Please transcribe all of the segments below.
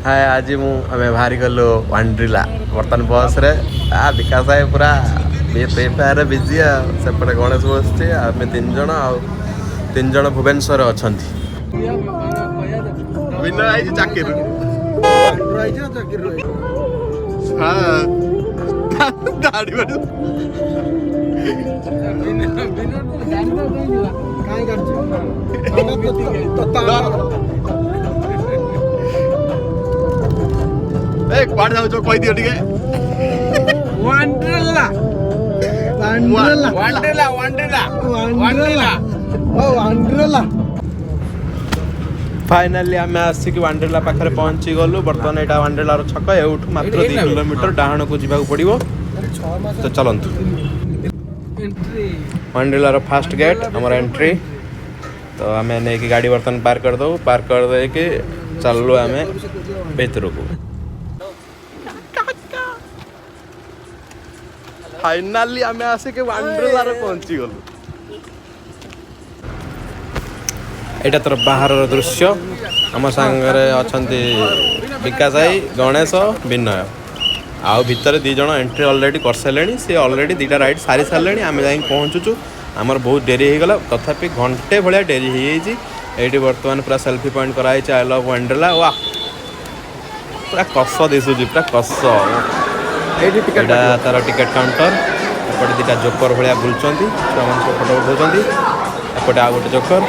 हाय आज आम बाहरी गलु वांड्रिला बर्तमान बस रे विकास है पूरा फ्री फायर बिजी सेपटे गणेश बस आम 3 जन आ3 जन भुवनेश्वर अच्छा चाकरी कुआड़ जाऊ कही दियो टिके वांड्रेला वांड्रेला वांड्रेला वांड्रेला वांड्रेला ओ वांड्रेला फाइनाली आम आसिक वांड्रेला पाखे पहुंची गलु बर्तमान यहाँ वांड्रेला छक एठू मात्र 2 किलोमीटर डाहण को जावाक पड़ो तो चलतु वांड्रेला फास्ट गेट आमर एंट्री तो आम नहीं गाड़ी बर्तमान पार्क करदे पार्क कर दे कि चलु आम भीतर को फाइनाली आम आसिक वांड्रेला पहुंची गलु एटा तर बाहर दृश्य आम सांगरे अच्छे विकास भाई गणेश विनय आउ भितर 2 जन एंट्री ऑलरेडी कर सारे सी ऑलरेडी 2टा राइड सारी सारे आम जा पहुँचुचु आमर बहुत डेरी हो गला तथापि घंटे भाया डेरी हो ये बर्तमान पूरा सेल्फी पॉइंट कराई आई लव वांड्रेला वाह पूरा कस दिशुची पूरा कस तार टिकेट काउंटर एपटे 2टा जोकर भाया बुलूँ छुआ मान फोटो उठाऊँ एपटे आ गोटे जोकर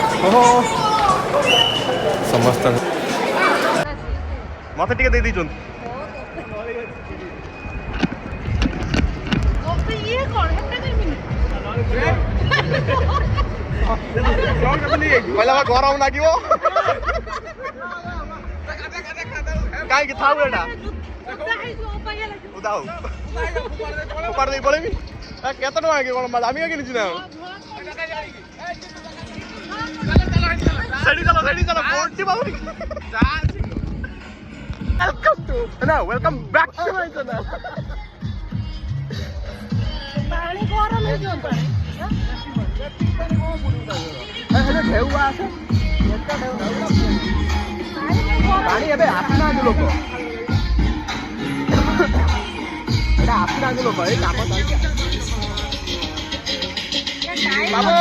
समस्त मत टे दे पहला गरम लगे कहीं था उपाड़ पड़ेबी केत टाँग दामी कि वेलकम बैक पानी एबे आसना लोक आसना लोक ये काम बाबू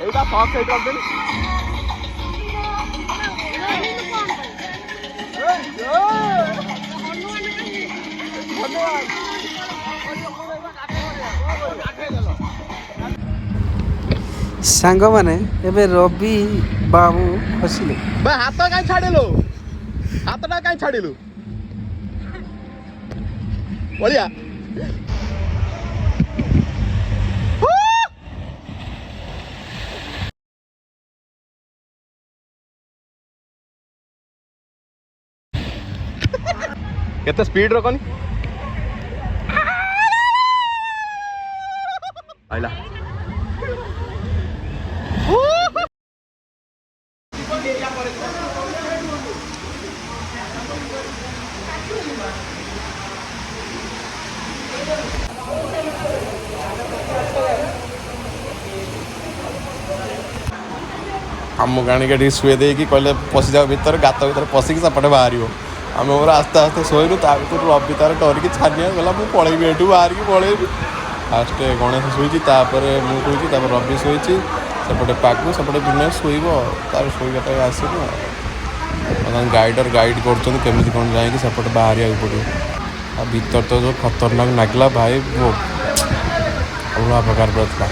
এইটা সব সাইড রাখবেন सांग माने एबे रवि बाबू खसिले बे हाथ काई छाड़ेलो हाथटा काई छाड़ेलो बढ़िया केते स्पीड रखनी आइला आम गाणी के शुए दे कहले पशि जाओ भर गात भर पशिक सेपटे बाहर आम आस्ते आस्ते शोलु ता भर रवि तार डरिकी छानिया गला मुझे पलैबी ये बाहर की पलैबी फास्ट गणेश शोची मुझे रवि शोची सेपटे पागु सेपटे विनय शोब तार शोटा आसो गाइडर गाइड करमी कौन जाकि सेपटे बाहर पड़ो आ भीतर तो जो खतरनाक लगला भाई वो अलग प्रकार था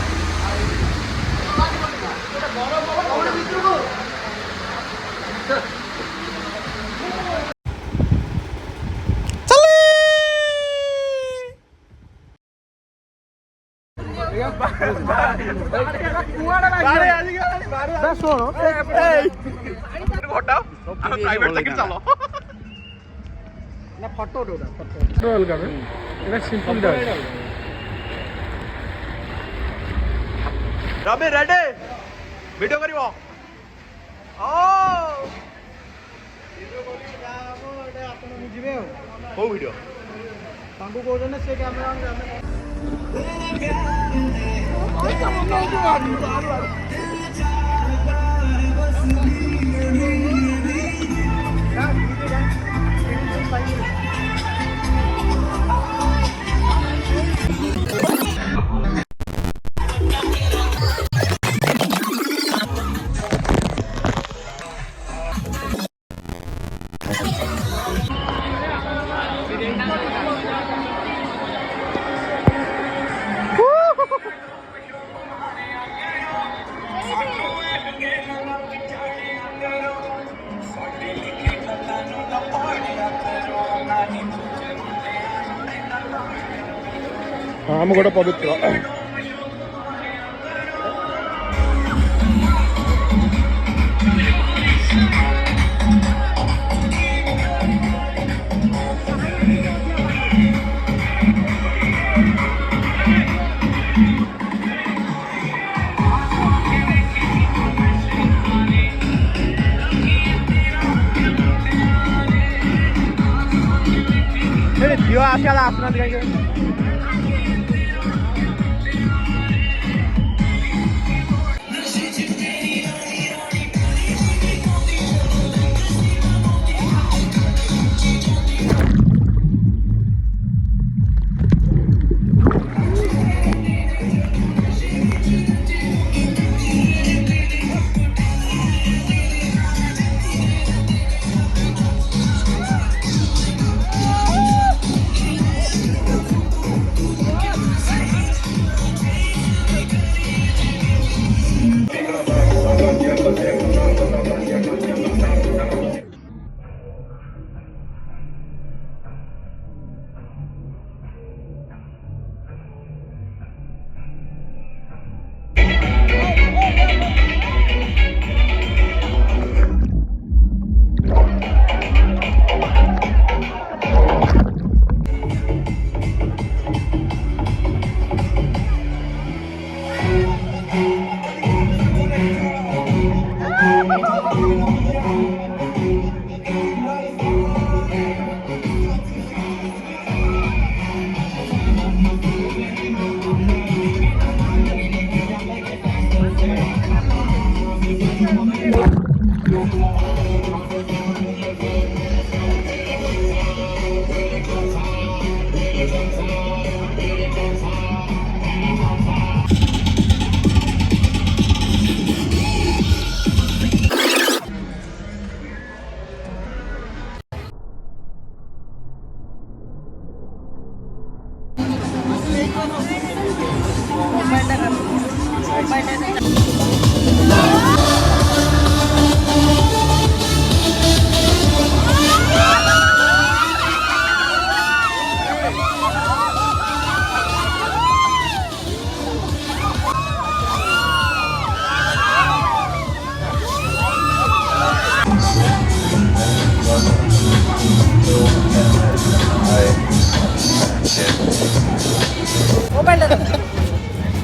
रवि रेडी वीडियो करिवो ओ କୋଉ ଭିଡ଼ିଓ? ତାଙ୍କୁ କହୁଛନ୍ତି ସେ କ୍ୟାମେରା ଆମ ଗୋଟେ ପବିତ୍ର ଝିଅ ଆସିଲା ଆସୁନାହାନ୍ତି କାହିଁକି?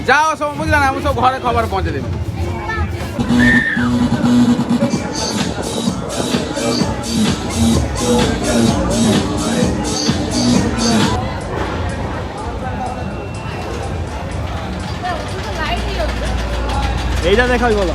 যাও সব বুঝলা না আমি সব ঘরে খবর পৌঁছে দেব এইটা দেখাই বলো